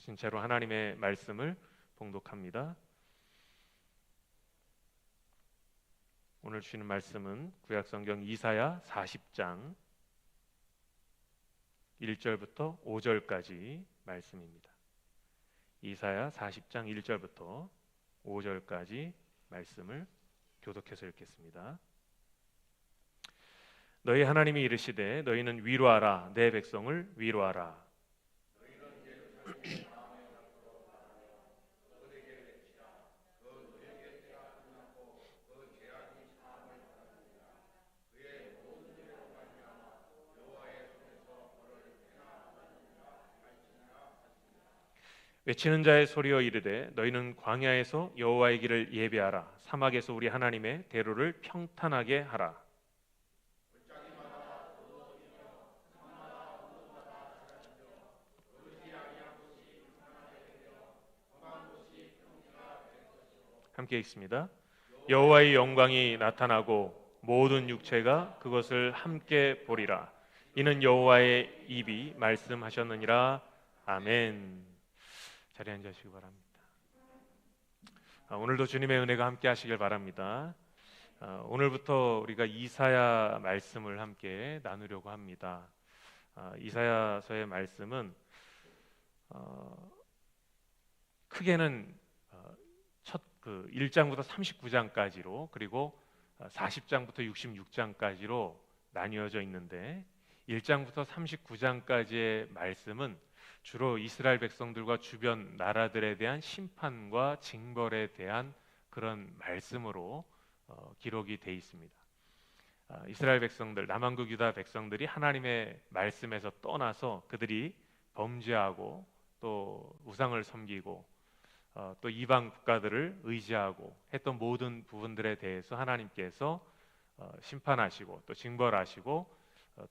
주신 채로 하나님의 말씀을 봉독합니다. 오늘 주시는 말씀은 구약성경 이사야 40장 1절부터 5절까지 말씀입니다. 이사야 40장 1절부터 5절까지 말씀을 교독해서 읽겠습니다. 너희 하나님이 이르시되 너희는 위로하라, 내 백성을 위로하라. 외치는 자의 소리여 이르되 너희는 광야에서 여호와의 길을 예배하라, 사막에서 우리 하나님의 대로를 평탄하게 하라. 함께 읽습니다. 여호와의 영광이 나타나고 모든 육체가 그것을 함께 보리라. 이는 여호와의 입이 말씀하셨느니라. 아멘. 자리에 앉으시기 바랍니다. 오늘도 주님의 은혜가 함께 하시길 바랍니다. 오늘부터 우리가 이사야 말씀을 함께 나누려고 합니다. 이사야서의 말씀은 크게는 첫 1장부터 39장까지로 그리고 40장부터 66장까지로 나뉘어져 있는데 1장부터 39장까지의 말씀은 주로 이스라엘 백성들과 주변 나라들에 대한 심판과 징벌에 대한 그런 말씀으로 기록이 되어 있습니다. 이스라엘 백성들, 남한국 유다 백성들이 하나님의 말씀에서 떠나서 그들이 범죄하고 또 우상을 섬기고 또 이방 국가들을 의지하고 했던 모든 부분들에 대해서 하나님께서 심판하시고 또 징벌하시고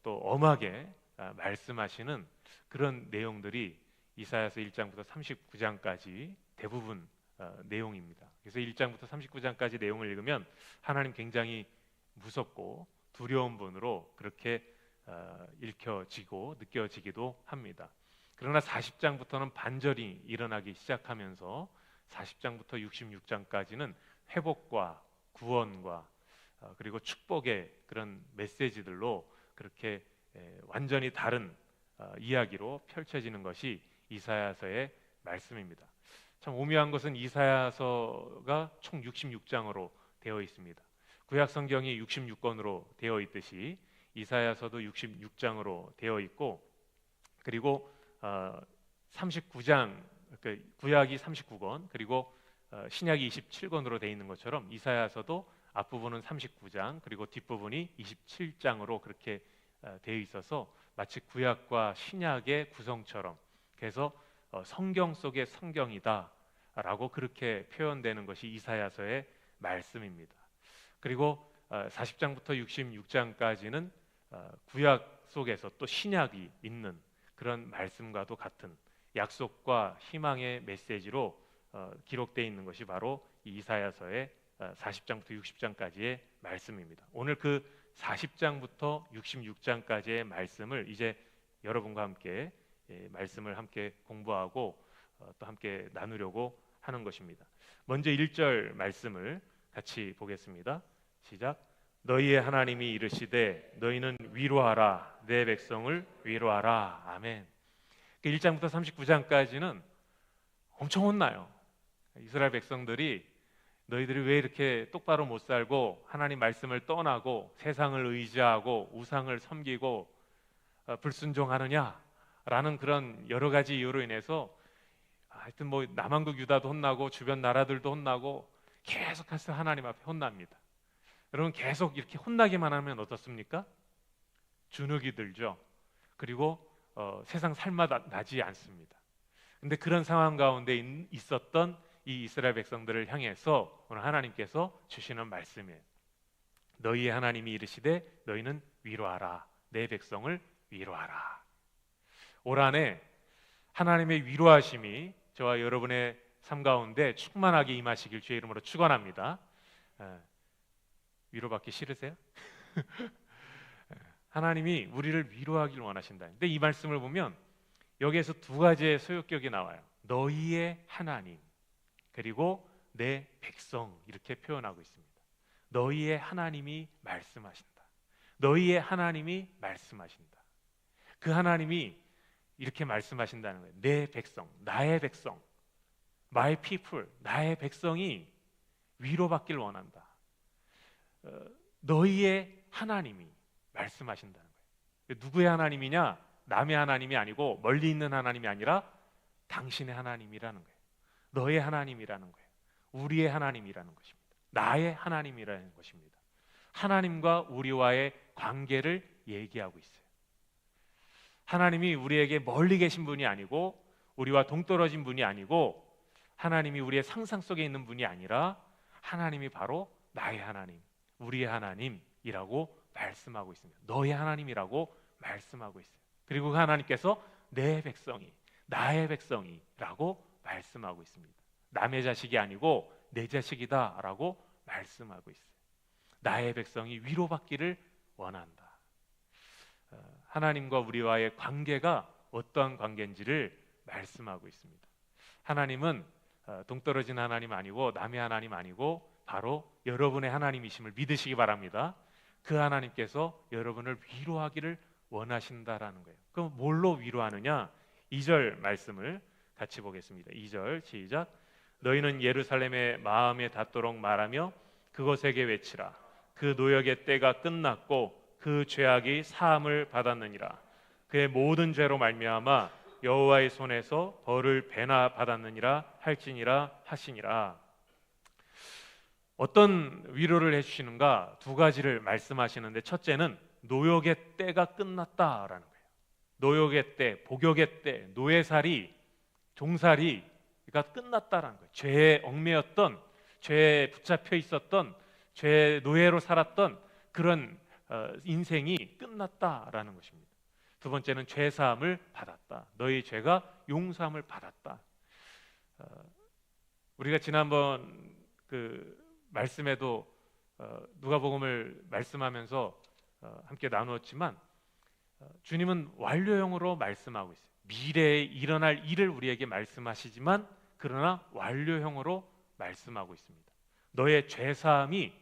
또 엄하게 말씀하시는 그런 내용들이 이사야서 1장부터 39장까지 대부분 내용입니다. 그래서 1장부터 39장까지 내용을 읽으면 하나님 굉장히 무섭고 두려운 분으로 그렇게 읽혀지고 느껴지기도 합니다. 그러나 40장부터는 반절이 일어나기 시작하면서 40장부터 66장까지는 회복과 구원과 그리고 축복의 그런 메시지들로 그렇게 완전히 다른 이야기로 펼쳐지는 것이 이사야서의 말씀입니다. 참 오묘한 것은 이사야서가 총 66장으로 되어 있습니다. 구약 성경이 66권으로 되어 있듯이 이사야서도 66장으로 되어 있고 그리고 39장 구약이 39권 그리고 신약이 27권으로 되어 있는 것처럼 이사야서도 앞부분은 39장 그리고 뒷부분이 27장으로 그렇게 되어 있어서 마치 구약과 신약의 구성처럼 그래서 성경 속의 성경이다 라고 그렇게 표현되는 것이 이사야서의 말씀입니다. 그리고 40장부터 66장까지는 구약 속에서 또 신약이 있는 그런 말씀과도 같은 약속과 희망의 메시지로 기록되어 있는 것이 바로 이사야서의 40장부터 60장까지의 말씀입니다. 오늘 그 40장부터 66장까지의 말씀을 이제 여러분과 함께 말씀을 함께 공부하고 또 함께 나누려고 하는 것입니다. 먼저 1절 말씀을 같이 보겠습니다. 시작. 너희의 하나님이 이르시되 너희는 위로하라, 내 백성을 위로하라. 아멘. 1장부터 39장까지는 엄청 혼나요. 이스라엘 백성들이 너희들이 왜 이렇게 똑바로 못 살고 하나님 말씀을 떠나고 세상을 의지하고 우상을 섬기고 불순종하느냐라는 그런 여러 가지 이유로 인해서 하여튼 뭐 남한국 유다도 혼나고 주변 나라들도 혼나고 계속해서 하나님 앞에 혼납니다. 여러분 계속 이렇게 혼나기만 하면 어떻습니까? 주눅이 들죠. 그리고 세상 살맛 나지 않습니다. 근데 그런 상황 가운데 있었던 이 이스라엘 백성들을 향해서 오늘 하나님께서 주시는 말씀이에요. 너희의 하나님이 이르시되 너희는 위로하라, 내 백성을 위로하라. 올 한해 하나님의 위로하심이 저와 여러분의 삶 가운데 충만하게 임하시길 주의 이름으로 축원합니다. 위로받기 싫으세요? 하나님이 우리를 위로하기를 원하신다. 근데 이 말씀을 보면 여기에서 두 가지의 소유격이 나와요. 너희의 하나님, 그리고 내 백성, 이렇게 표현하고 있습니다. 너희의 하나님이 말씀하신다. 너희의 하나님이 말씀하신다. 그 하나님이 이렇게 말씀하신다는 거예요. 내 백성, 나의 백성, my people, 나의 백성이 위로받길 원한다. 너희의 하나님이 말씀하신다는 거예요. 누구의 하나님이냐? 남의 하나님이 아니고 멀리 있는 하나님이 아니라 당신의 하나님이라는 거예요. 너의 하나님이라는 거예요. 우리의 하나님이라는 것입니다. 나의 하나님이라는 것입니다. 하나님과 우리와의 관계를 얘기하고 있어요. 하나님이 우리에게 멀리 계신 분이 아니고 우리와 동떨어진 분이 아니고 하나님이 우리의 상상 속에 있는 분이 아니라 하나님이 바로 나의 하나님, 우리의 하나님이라고 말씀하고 있습니다. 너의 하나님이라고 말씀하고 있어요. 그리고 그 하나님께서 내 백성이, 나의 백성이라고 말씀하고 있습니다. 남의 자식이 아니고 내 자식이다라고 말씀하고 있어요. 나의 백성이 위로받기를 원한다. 하나님과 우리와의 관계가 어떠한 관계인지를 말씀하고 있습니다. 하나님은 동떨어진 하나님 아니고 남의 하나님 아니고 바로 여러분의 하나님이심을 믿으시기 바랍니다. 그 하나님께서 여러분을 위로하기를 원하신다라는 거예요. 그럼 뭘로 위로하느냐? 2절 말씀을 같이 보겠습니다. 2절 시작. 너희는 예루살렘의 마음에 닿도록 말하며 그곳에게 외치라. 그 노역의 때가 끝났고 그 죄악이 사함을 받았느니라. 그의 모든 죄로 말미암아 여호와의 손에서 벌을 배나 받았느니라 할지니라 하시니라. 어떤 위로를 해주시는가? 두 가지를 말씀하시는데 첫째는 노역의 때가 끝났다라는 거예요. 노역의 때, 복역의 때, 노예살이, 종살이가 끝났다라는 거예요. 죄에 얽매였던, 죄에 붙잡혀 있었던, 죄의 노예로 살았던 그런 인생이 끝났다라는 것입니다. 두 번째는 죄 사함을 받았다. 너희 죄가 용서함을 받았다. 우리가 지난번 그 말씀에도 누가복음을 말씀하면서 함께 나누었지만 주님은 완료형으로 말씀하고 있어요. 미래에 일어날 일을 우리에게 말씀하시지만 그러나 완료형으로 말씀하고 있습니다. 너의 죄 사함이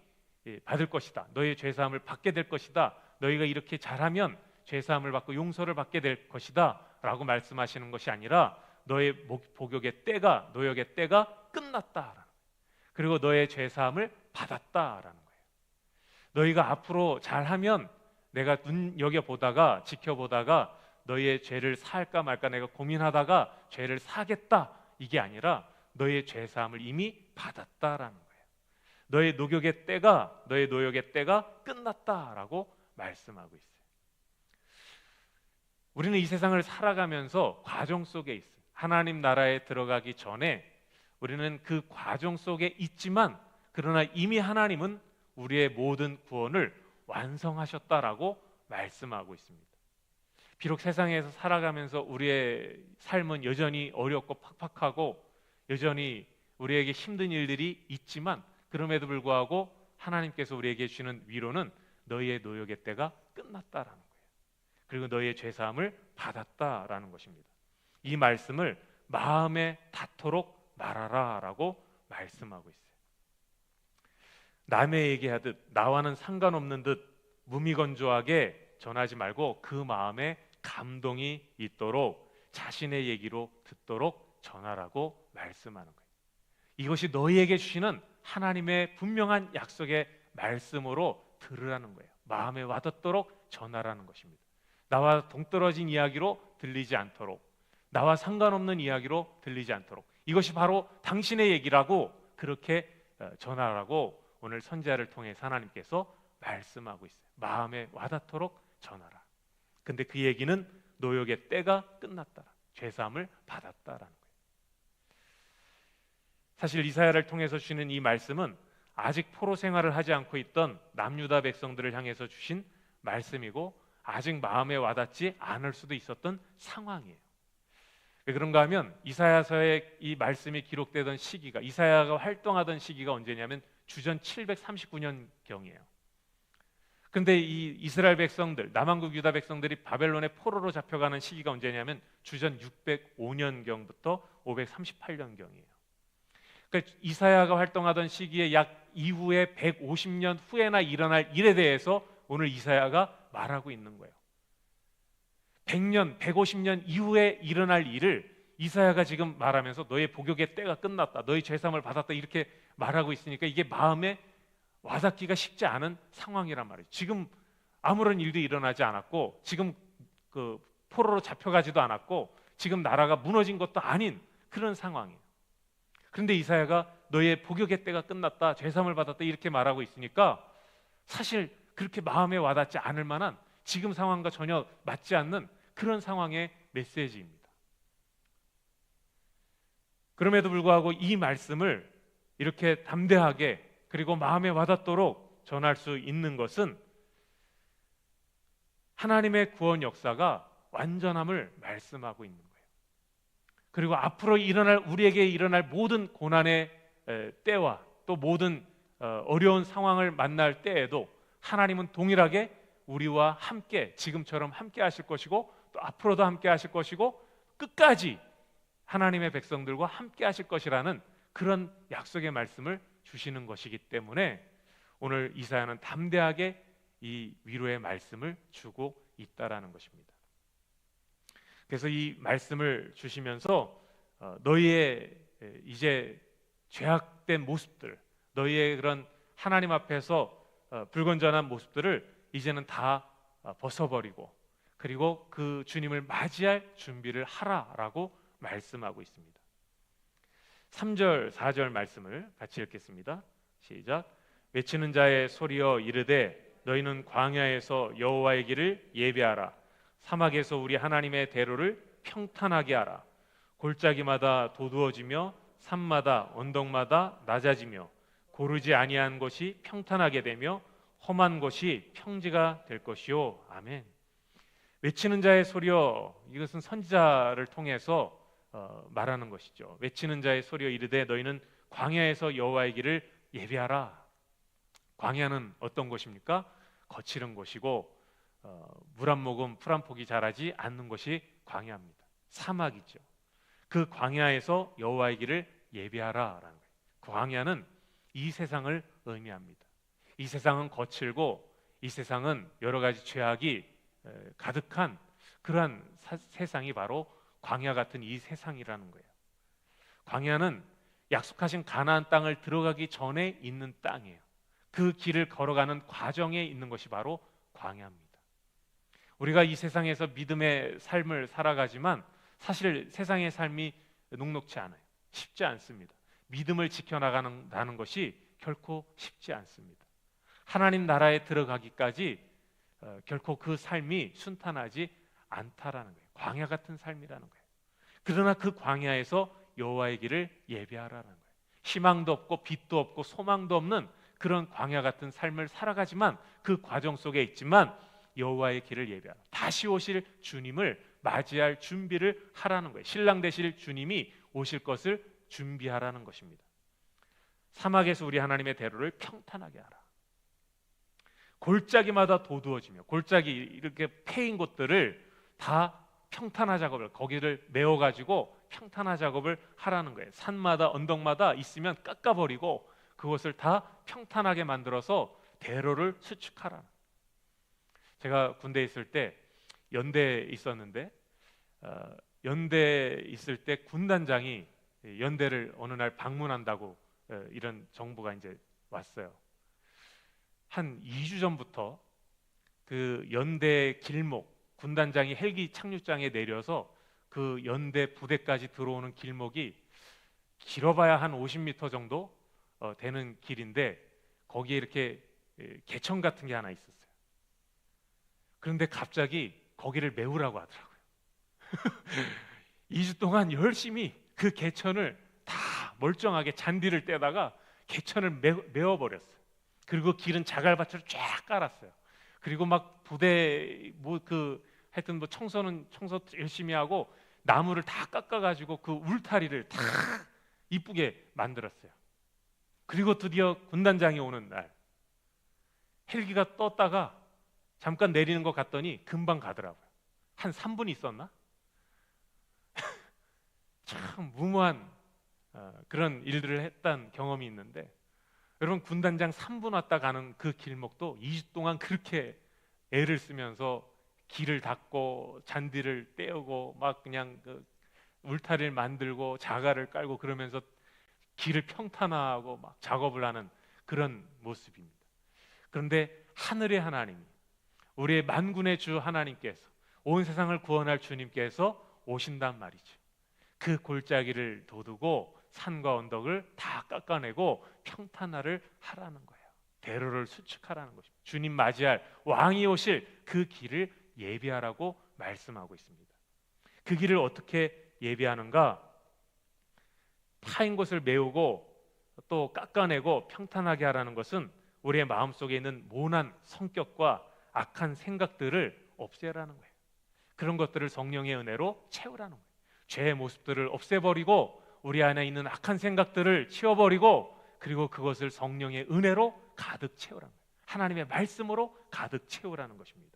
받을 것이다. 너의 죄 사함을 받게 될 것이다. 너희가 이렇게 잘하면 죄 사함을 받고 용서를 받게 될 것이다 라고 말씀하시는 것이 아니라 너의 복역의 때가, 노역의 때가 끝났다. 그리고 너의 죄 사함을 받았다라는 거예요. 너희가 앞으로 잘하면 내가 눈여겨보다가 지켜보다가 너희의 죄를 사할까 말까 내가 고민하다가 죄를 사겠다, 이게 아니라 너의 죄 사함을 이미 받았다라는 거예요. 너의 노역의 때가 끝났다라고 말씀하고 있어요. 우리는 이 세상을 살아가면서 과정 속에 있어요. 하나님 나라에 들어가기 전에 우리는 그 과정 속에 있지만 그러나 이미 하나님은 우리의 모든 구원을 완성하셨다라고 말씀하고 있습니다. 비록 세상에서 살아가면서 우리의 삶은 여전히 어렵고 팍팍하고 여전히 우리에게 힘든 일들이 있지만 그럼에도 불구하고 하나님께서 우리에게 주시는 위로는 너희의 노역의 때가 끝났다라는 거예요. 그리고 너희의 죄사함을 받았다라는 것입니다. 이 말씀을 마음에 닿도록 말하라 라고 말씀하고 있어요. 남의 얘기하듯 나와는 상관없는 듯 무미건조하게 전하지 말고 그 마음에 감동이 있도록 자신의 얘기로 듣도록 전하라고 말씀하는 거예요. 이것이 너희에게 주시는 하나님의 분명한 약속의 말씀으로 들으라는 거예요. 마음에 와닿도록 전하라는 것입니다. 나와 동떨어진 이야기로 들리지 않도록, 나와 상관없는 이야기로 들리지 않도록, 이것이 바로 당신의 얘기라고 그렇게 전하라고 오늘 선지자를 통해 하나님께서 말씀하고 있어요. 마음에 와닿도록 전하라. 근데 그 얘기는 노역의 때가 끝났다, 죄사함을 받았다라는 거예요. 사실 이사야를 통해서 주시는 이 말씀은 아직 포로 생활을 하지 않고 있던 남유다 백성들을 향해서 주신 말씀이고 아직 마음에 와닿지 않을 수도 있었던 상황이에요. 왜 그런가 하면 이사야서의 이 말씀이 기록되던 시기가, 이사야가 활동하던 시기가 언제냐면 주전 739년경이에요. 근데 이 이스라엘 백성들, 남한국 유다 백성들이 바벨론의 포로로 잡혀가는 시기가 언제냐면 주전 605년경부터 538년경이에요. 그러니까 이사야가 활동하던 시기에 약 이후에 150년 후에나 일어날 일에 대해서 오늘 이사야가 말하고 있는 거예요. 100년, 150년 이후에 일어날 일을 이사야가 지금 말하면서 너의 복역의 때가 끝났다, 너의 죄사함을 받았다, 이렇게 말하고 있으니까 이게 마음에 와닿기가 쉽지 않은 상황이란 말이에요. 지금 아무런 일도 일어나지 않았고, 지금 그 포로로 잡혀가지도 않았고, 지금 나라가 무너진 것도 아닌 그런 상황이에요. 그런데 이사야가 너의 복역의 때가 끝났다, 죄사함을 받았다, 이렇게 말하고 있으니까 사실 그렇게 마음에 와닿지 않을 만한, 지금 상황과 전혀 맞지 않는 그런 상황의 메시지입니다. 그럼에도 불구하고 이 말씀을 이렇게 담대하게 그리고 마음에 와닿도록 전할 수 있는 것은 하나님의 구원 역사가 완전함을 말씀하고 있는 거예요. 그리고 앞으로 우리에게 일어날 모든 고난의 때와 또 모든 어려운 상황을 만날 때에도 하나님은 동일하게 우리와 함께, 지금처럼 함께 하실 것이고, 또 앞으로도 함께 하실 것이고, 끝까지 하나님의 백성들과 함께 하실 것이라는 그런 약속의 말씀을 주시는 것이기 때문에 오늘 이사야는 담대하게 이 위로의 말씀을 주고 있다라는 것입니다. 그래서 이 말씀을 주시면서 너희의 이제 죄악된 모습들, 너희의 그런 하나님 앞에서 불건전한 모습들을 이제는 다 벗어버리고, 그리고 그 주님을 맞이할 준비를 하라라고 말씀하고 있습니다. 3절, 4절 말씀을 같이 읽겠습니다. 시작. 외치는 자의 소리여 이르되 너희는 광야에서 여호와의 길을 예비하라. 사막에서 우리 하나님의 대로를 평탄하게 하라. 골짜기마다 도두어지며 산마다 언덕마다 낮아지며 고르지 아니한 곳이 평탄하게 되며 험한 곳이 평지가 될 것이요. 아멘. 외치는 자의 소리여, 이것은 선지자를 통해서 말하는 것이죠. 외치는 자의 소리여 이르되 너희는 광야에서 여호와의 길을 예비하라. 광야는 어떤 곳입니까? 거칠은 곳이고 물 한 모금 풀 한 폭이 자라지 않는 곳이 광야입니다. 사막이죠. 그 광야에서 여호와의 길을 예비하라라는 거예요. 광야는 이 세상을 의미합니다. 이 세상은 거칠고 이 세상은 여러 가지 죄악이 가득한 그러한 세상이 바로 광야 같은 이 세상이라는 거예요. 광야는 약속하신 가나안 땅을 들어가기 전에 있는 땅이에요. 그 길을 걸어가는 과정에 있는 것이 바로 광야입니다. 우리가 이 세상에서 믿음의 삶을 살아가지만 사실 세상의 삶이 녹록지 않아요. 쉽지 않습니다. 믿음을 지켜나가는 것이 결코 쉽지 않습니다. 하나님 나라에 들어가기까지 결코 그 삶이 순탄하지 않다라는 거예요. 광야 같은 삶이라는 거예요. 그러나 그 광야에서 여호와의 길을 예비하라는 거예요. 희망도 없고 빛도 없고 소망도 없는 그런 광야 같은 삶을 살아가지만 그 과정 속에 있지만 여호와의 길을 예비하라. 다시 오실 주님을 맞이할 준비를 하라는 거예요. 신랑 되실 주님이 오실 것을 준비하라는 것입니다. 사막에서 우리 하나님의 대로를 평탄하게 하라. 골짜기마다 도두어지며, 골짜기 이렇게 패인 곳들을 다 평탄화 작업을, 거기를 메워가지고 평탄화 작업을 하라는 거예요. 산마다 언덕마다 있으면 깎아버리고 그것을 다 평탄하게 만들어서 대로를 수축하라. 제가 군대에 있을 때 연대에 있었는데 연대에 있을 때 군단장이 연대를 어느 날 방문한다고 이런 정보가 이제 왔어요. 한 2주 전부터 그 연대 길목, 군단장이 헬기 착륙장에 내려서 그 연대 부대까지 들어오는 길목이 길어봐야 한 50m 정도 되는 길인데 거기에 이렇게 개천 같은 게 하나 있었어요. 그런데 갑자기 거기를 메우라고 하더라고요. 2주 동안 열심히 그 개천을 다 멀쩡하게 잔디를 떼다가 개천을 메워버렸어요. 그리고 길은 자갈밭을 쫙 깔았어요. 그리고 막 부대 하여튼 청소 열심히 하고 나무를 다 깎아가지고 그 울타리를 다 이쁘게 만들었어요. 그리고 드디어 군단장이 오는 날 헬기가 떴다가 잠깐 내리는 것 같더니 금방 가더라고요. 한 3분 있었나? 참 무모한 그런 일들을 했던 경험이 있는데, 여러분 군단장 3분 왔다 가는 그 길목도 2주 동안 그렇게 애를 쓰면서 길을 닦고 잔디를 떼우고 막 그냥 그 울타리를 만들고 자갈을 깔고 그러면서 길을 평탄화하고 막 작업을 하는 그런 모습입니다. 그런데 하늘의 하나님, 우리의 만군의 주 하나님께서, 온 세상을 구원할 주님께서 오신단 말이죠. 그 골짜기를 도두고 산과 언덕을 다 깎아내고 평탄화를 하라는 거예요. 대로를 수축하라는 것입니다. 주님 맞이할 왕이 오실 그 길을 예비하라고 말씀하고 있습니다. 그 길을 어떻게 예비하는가? 파인 곳을 메우고 또 깎아내고 평탄하게 하라는 것은 우리의 마음속에 있는 모난 성격과 악한 생각들을 없애라는 거예요. 그런 것들을 성령의 은혜로 채우라는 거예요. 죄의 모습들을 없애버리고 우리 안에 있는 악한 생각들을 치워버리고, 그리고 그것을 성령의 은혜로 가득 채우라는 거예요. 하나님의 말씀으로 가득 채우라는 것입니다.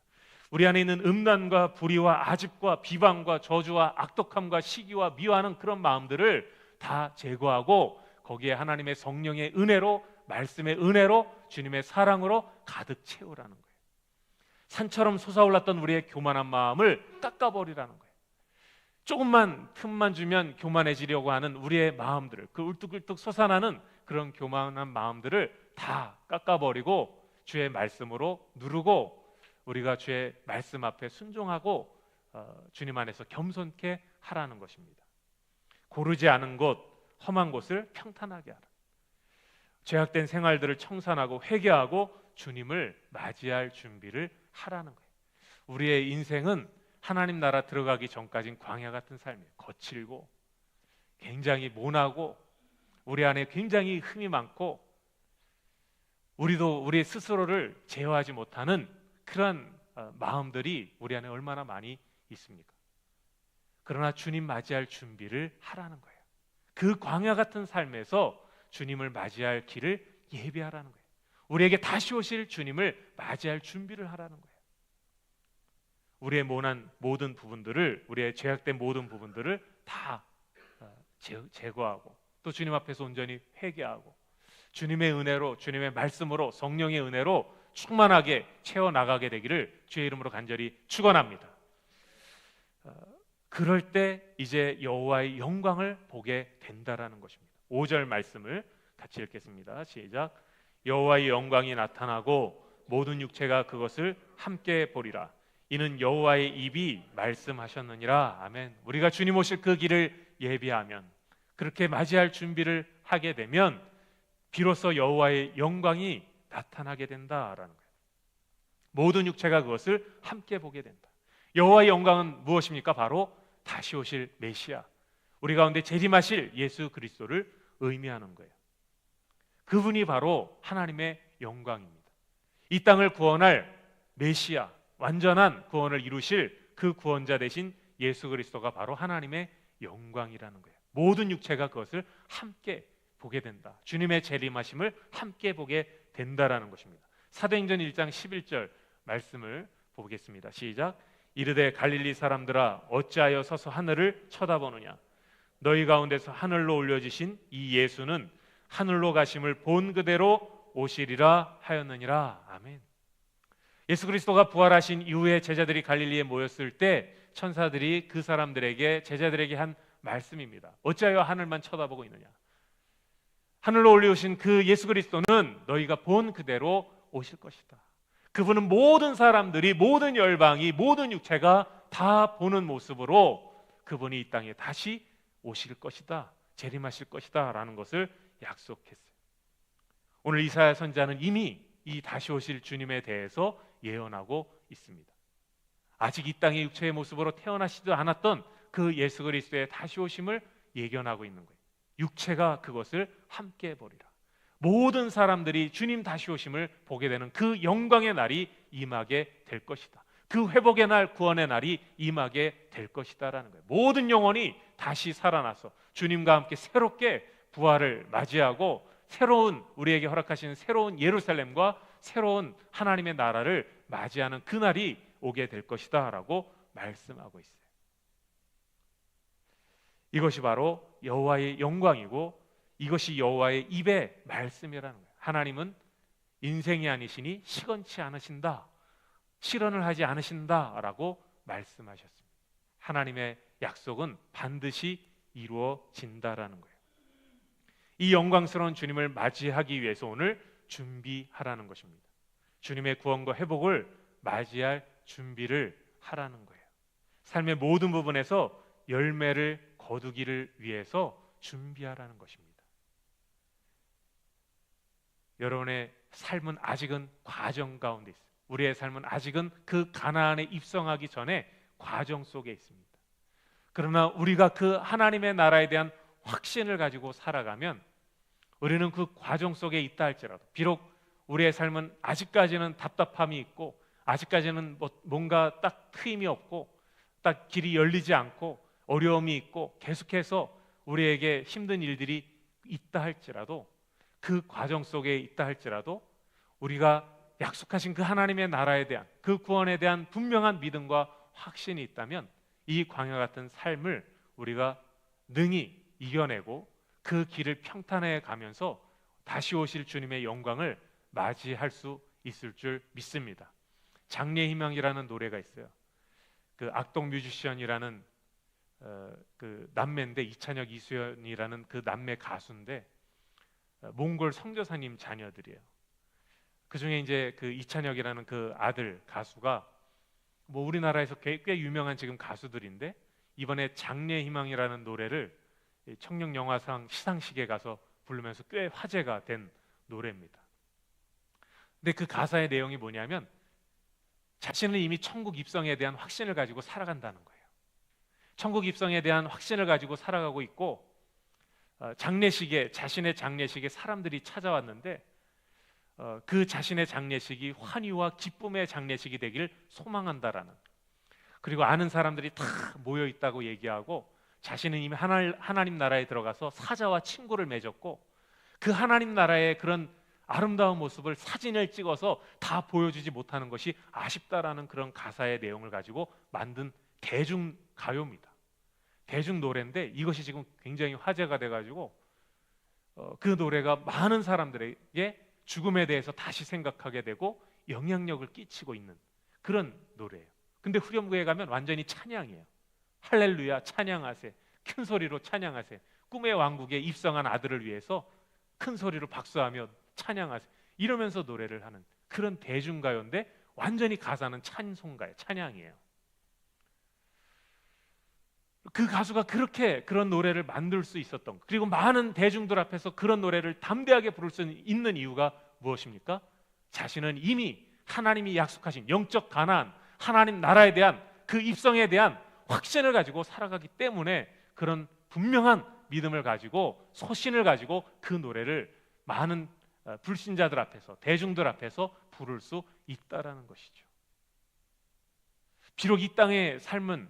우리 안에 있는 음란과 불의와 아집과 비방과 저주와 악독함과 시기와 미워하는 그런 마음들을 다 제거하고 거기에 하나님의 성령의 은혜로, 말씀의 은혜로, 주님의 사랑으로 가득 채우라는 거예요. 산처럼 솟아올랐던 우리의 교만한 마음을 깎아버리라는 거예요. 조금만 틈만 주면 교만해지려고 하는 우리의 마음들을, 그 울뚝울뚝 솟아나는 그런 교만한 마음들을 다 깎아버리고 주의 말씀으로 누르고, 우리가 주의 말씀 앞에 순종하고 주님 안에서 겸손케 하라는 것입니다. 고르지 않은 곳, 험한 곳을 평탄하게 하라. 죄악된 생활들을 청산하고 회개하고 주님을 맞이할 준비를 하라는 거예요. 우리의 인생은 하나님 나라 들어가기 전까지는 광야 같은 삶이에요. 거칠고 굉장히 모나고 우리 안에 굉장히 흠이 많고 우리도 우리 스스로를 제어하지 못하는 그런 마음들이 우리 안에 얼마나 많이 있습니까? 그러나 주님 맞이할 준비를 하라는 거예요. 그 광야 같은 삶에서 주님을 맞이할 길을 예비하라는 거예요. 우리에게 다시 오실 주님을 맞이할 준비를 하라는 거예요. 우리의 모난 모든 부분들을, 우리의 죄악된 모든 부분들을 다 제거하고 또 주님 앞에서 온전히 회개하고 주님의 은혜로, 주님의 말씀으로, 성령의 은혜로 충만하게 채워나가게 되기를 주의 이름으로 간절히 축원합니다. 그럴 때 이제 여호와의 영광을 보게 된다라는 것입니다. 5절 말씀을 같이 읽겠습니다. 시작. 여호와의 영광이 나타나고 모든 육체가 그것을 함께 보리라. 이는 여호와의 입이 말씀하셨느니라. 아멘. 우리가 주님 오실 그 길을 예비하면, 그렇게 맞이할 준비를 하게 되면 비로소 여호와의 영광이 나타나게 된다라는 거예요. 모든 육체가 그것을 함께 보게 된다. 여호와의 영광은 무엇입니까? 바로 다시 오실 메시아, 우리 가운데 재림하실 예수 그리스도를 의미하는 거예요. 그분이 바로 하나님의 영광입니다. 이 땅을 구원할 메시아, 완전한 구원을 이루실 그 구원자 되신 예수 그리스도가 바로 하나님의 영광이라는 거예요. 모든 육체가 그것을 함께 보게 된다. 주님의 재림하심을 함께 보게 된다라는 것입니다. 사도행전 1장 11절 말씀을 보겠습니다. 시작. 이르되 갈릴리 사람들아 어찌하여 서서 하늘을 쳐다보느냐. 너희 가운데서 하늘로 올려지신 이 예수는 하늘로 가심을 본 그대로 오시리라 하였느니라. 아멘. 예수 그리스도가 부활하신 이후에 제자들이 갈릴리에 모였을 때 천사들이 그 사람들에게, 제자들에게 한 말씀입니다. 어찌하여 하늘만 쳐다보고 있느냐. 하늘로 올려오신 그 예수 그리스도는 너희가 본 그대로 오실 것이다. 그분은 모든 사람들이, 모든 열방이, 모든 육체가 다 보는 모습으로 그분이 이 땅에 다시 오실 것이다, 재림하실 것이다 라는 것을 약속했어요. 오늘 이사야 선지자는 이미 이 다시 오실 주님에 대해서 예언하고 있습니다. 아직 이 땅의 육체의 모습으로 태어나시지도 않았던 그 예수 그리스도의 다시 오심을 예견하고 있는 거예요. 육체가 그것을 함께 보리라. 모든 사람들이 주님 다시 오심을 보게 되는 그 영광의 날이 임하게 될 것이다. 그 회복의 날, 구원의 날이 임하게 될 것이다라는 거예요. 모든 영혼이 다시 살아나서 주님과 함께 새롭게 부활을 맞이하고 새로운, 우리에게 허락하신 새로운 예루살렘과 새로운 하나님의 나라를 맞이하는 그날이 오게 될 것이다 라고 말씀하고 있어요. 이것이 바로 여호와의 영광이고 이것이 여호와의 입의 말씀이라는 거예요. 하나님은 인생이 아니시니 시건치 않으신다, 실언을 하지 않으신다라고 말씀하셨습니다. 하나님의 약속은 반드시 이루어진다라는 거예요. 이 영광스러운 주님을 맞이하기 위해서 오늘 준비하라는 것입니다. 주님의 구원과 회복을 맞이할 준비를 하라는 거예요. 삶의 모든 부분에서 열매를 거두기를 위해서 준비하라는 것입니다. 여러분의 삶은 아직은 과정 가운데 있어요. 우리의 삶은 아직은 그 가나안에 입성하기 전에 과정 속에 있습니다. 그러나 우리가 그 하나님의 나라에 대한 확신을 가지고 살아가면 우리는 그 과정 속에 있다 할지라도, 비록 우리의 삶은 아직까지는 답답함이 있고 아직까지는 뭔가 딱 트임이 없고 딱 길이 열리지 않고 어려움이 있고 계속해서 우리에게 힘든 일들이 있다 할지라도, 그 과정 속에 있다 할지라도 우리가 약속하신 그 하나님의 나라에 대한, 그 구원에 대한 분명한 믿음과 확신이 있다면 이 광야 같은 삶을 우리가 능히 이겨내고 그 길을 평탄해 가면서 다시 오실 주님의 영광을 맞이할 수 있을 줄 믿습니다. 장래의 희망이라는 노래가 있어요. 그 악동 뮤지션이라는 그 남매인데, 이찬혁, 이수연이라는 그 남매 가수인데 몽골 선교사님 자녀들이에요. 그 중에 이제 그 이찬혁이라는 그 아들 가수가 뭐 우리나라에서 꽤 유명한 지금 가수들인데, 이번에 장래의 희망이라는 노래를 청룡 영화상 시상식에 가서 부르면서 꽤 화제가 된 노래입니다. 근데 그 가사의 내용이 뭐냐면 자신은 이미 천국 입성에 대한 확신을 가지고 살아간다는 거예요. 천국 입성에 대한 확신을 가지고 살아가고 있고, 장례식에, 자신의 장례식에 사람들이 찾아왔는데 그 자신의 장례식이 환희와 기쁨의 장례식이 되기를 소망한다라는, 그리고 아는 사람들이 다 모여 있다고 얘기하고 자신은 이미 하나님 나라에 들어가서 사자와 친구를 맺었고 그 하나님 나라의 그런 아름다운 모습을 사진을 찍어서 다 보여주지 못하는 것이 아쉽다라는 그런 가사의 내용을 가지고 만든 대중가요입니다. 대중노래인데 이것이 지금 굉장히 화제가 돼가지고 그 노래가 많은 사람들에게 죽음에 대해서 다시 생각하게 되고 영향력을 끼치고 있는 그런 노래예요. 근데 후렴구에 가면 완전히 찬양이에요. 할렐루야, 찬양하세, 큰 소리로 찬양하세, 꿈의 왕국에 입성한 아들을 위해서 큰 소리로 박수하며 찬양하세, 이러면서 노래를 하는 그런 대중가요인데 완전히 가사는 찬송가예요. 찬양이에요. 그 가수가 그렇게 그런 노래를 만들 수 있었던, 그리고 많은 대중들 앞에서 그런 노래를 담대하게 부를 수 있는 이유가 무엇입니까? 자신은 이미 하나님이 약속하신 영적 가나안, 하나님 나라에 대한 그 입성에 대한 확신을 가지고 살아가기 때문에 그런 분명한 믿음을 가지고 소신을 가지고 그 노래를 많은 불신자들 앞에서, 대중들 앞에서 부를 수 있다라는 것이죠. 비록 이 땅의 삶은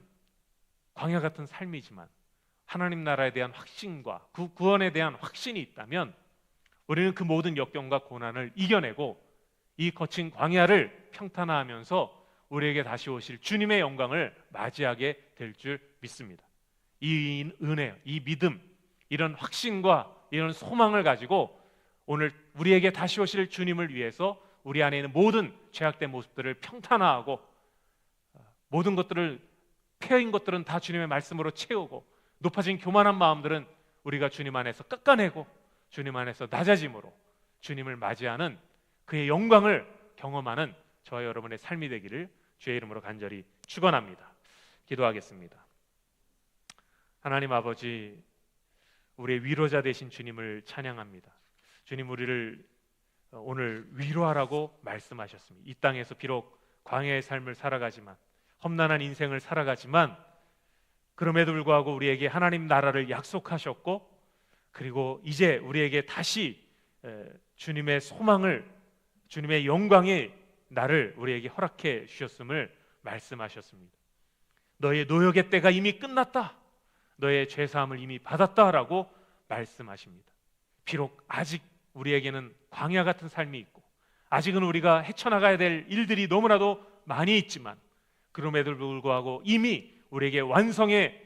광야 같은 삶이지만 하나님 나라에 대한 확신과 그 구원에 대한 확신이 있다면 우리는 그 모든 역경과 고난을 이겨내고 이 거친 광야를 평탄화하면서 우리에게 다시 오실 주님의 영광을 맞이하게 될 줄 믿습니다. 이 은혜, 이 믿음, 이런 확신과 이런 소망을 가지고 오늘 우리에게 다시 오실 주님을 위해서 우리 안에 있는 모든 죄악된 모습들을 평탄화하고 모든 것들을, 폐인 것들은 다 주님의 말씀으로 채우고 높아진 교만한 마음들은 우리가 주님 안에서 깎아내고 주님 안에서 낮아짐으로 주님을 맞이하는 그의 영광을 경험하는 저와 여러분의 삶이 되기를 주의 이름으로 간절히 축원합니다. 기도하겠습니다. 하나님 아버지, 우리의 위로자 되신 주님을 찬양합니다. 주님, 우리를 오늘 위로하라고 말씀하셨습니다. 이 땅에서 비록 광야의 삶을 살아가지만, 험난한 인생을 살아가지만 그럼에도 불구하고 우리에게 하나님 나라를 약속하셨고, 그리고 이제 우리에게 다시 주님의 소망을, 주님의 영광의 날을 우리에게 허락해 주셨음을 말씀하셨습니다. 너의 노역의 때가 이미 끝났다, 너의 죄사함을 이미 받았다라고 말씀하십니다. 비록 아직 우리에게는 광야 같은 삶이 있고 아직은 우리가 헤쳐나가야 될 일들이 너무나도 많이 있지만 그럼에도 불구하고 이미 우리에게 완성의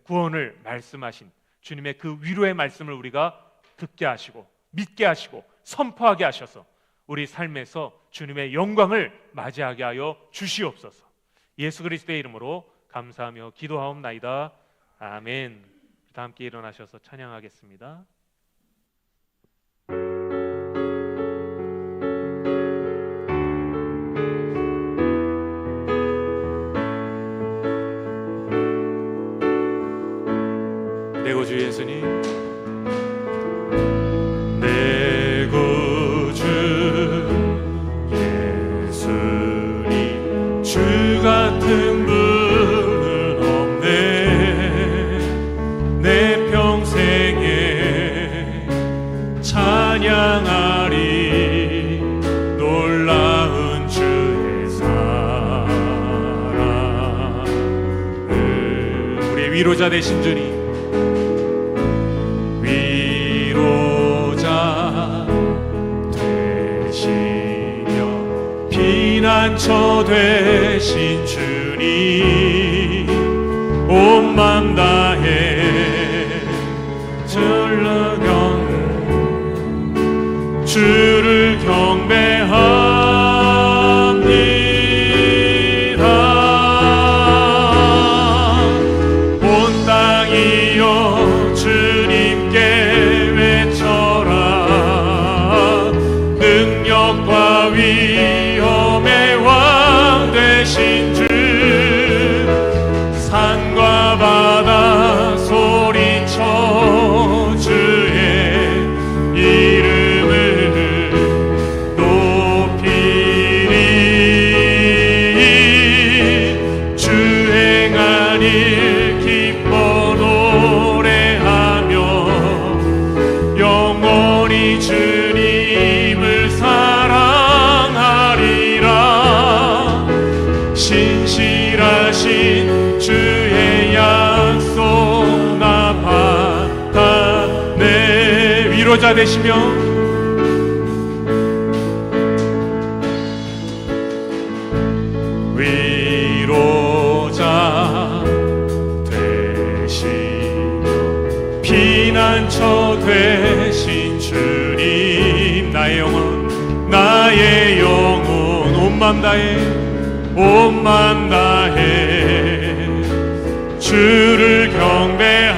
구원을 말씀하신 주님의 그 위로의 말씀을 우리가 듣게 하시고 믿게 하시고 선포하게 하셔서 우리 삶에서 주님의 영광을 맞이하게 하여 주시옵소서. 예수 그리스도의 이름으로 감사하며 기도하옵나이다. 아멘. 다 함께 일어나셔서 찬양하겠습니다. 내 구주 예수님, 내 구주 예수님, 주 같은 분은 없네. 내 평생에 찬양하리 놀라운 주의 사랑을. 우리의 위로자 되신 주님, 피난처 되신 주님, 온 맘 다해 주를 경배합니다. 온 땅이여 주님께 외쳐라. 능력과 위엄의 왕 되신 주, 산과 바다 소리쳐 주의 이름을 높이리. 주 행한 일 기뻐 노래하며 영원히 주님을 사랑하리라. 신실하신 주의 약속 나 받아내. 위로자 되시며 위로자 되시며 피난처 되신 주님, 나의 영혼, 나의 영혼, 온 맘 다해 주를 경배합니다.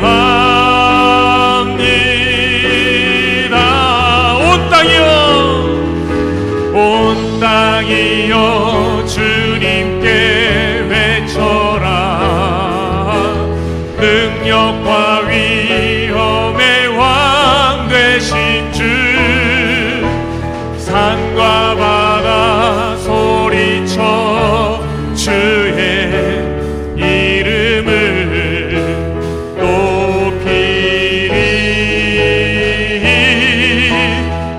온 땅이여 주님께 외쳐라. 능력과 위엄의 왕 되신 주, 산과 바다 소리쳐 주의 이름을 높이리.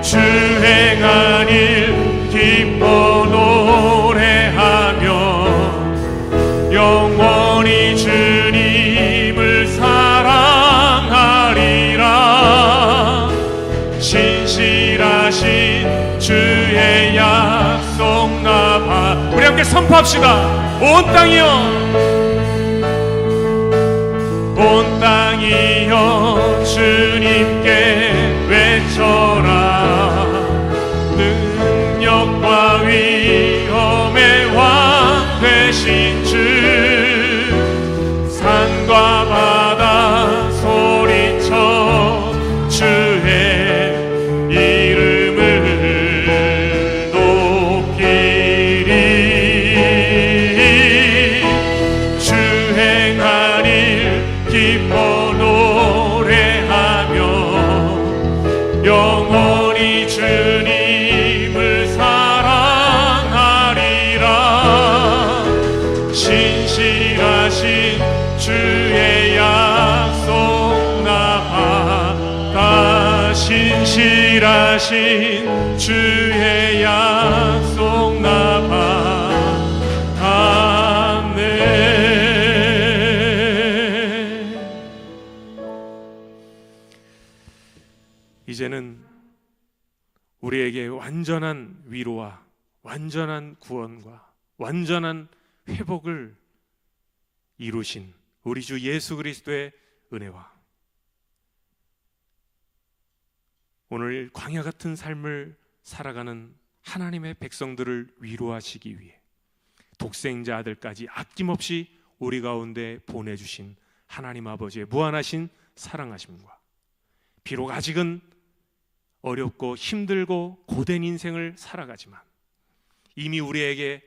주 행한 일 기뻐 노래하며 영원히 주님을 사랑하리라. 신실하신 주의 약속 나 받. 우리 함께 선포합시다. 온 땅이여 주님께 외쳐라. 능력과 위엄의 왕 되신 주, 산과 바다 소리쳐 주의 이름을 높이리. 주 행한 일 기뻐 노래하며 영원히 주님을 사랑하리라. 신실하신 주의 약속 나 받아. 신실하신 주의 약속 나 받았네. 이제는 우리에게 완전한 위로와 완전한 구원과 완전한 회복을 이루신 우리 주 예수 그리스도의 은혜와 오늘 광야 같은 삶을 살아가는 하나님의 백성들을 위로하시기 위해 독생자 아들까지 아낌없이 우리 가운데 보내주신 하나님 아버지의 무한하신 사랑하심과 비록 아직은 어렵고 힘들고 고된 인생을 살아가지만 이미 우리에게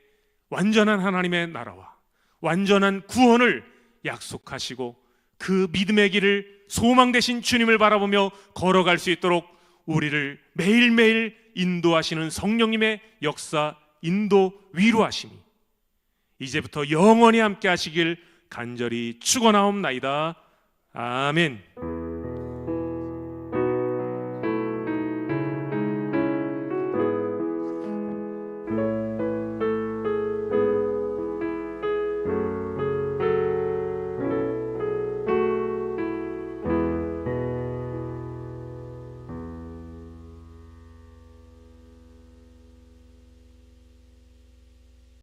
완전한 하나님의 나라와 완전한 구원을 약속하시고 그 믿음의 길을 소망 되신 주님을 바라보며 걸어갈 수 있도록 우리를 매일매일 인도하시는 성령님의 역사, 인도, 위로하심이 이제부터 영원히 함께 하시길 간절히 축원하옵나이다. 아멘.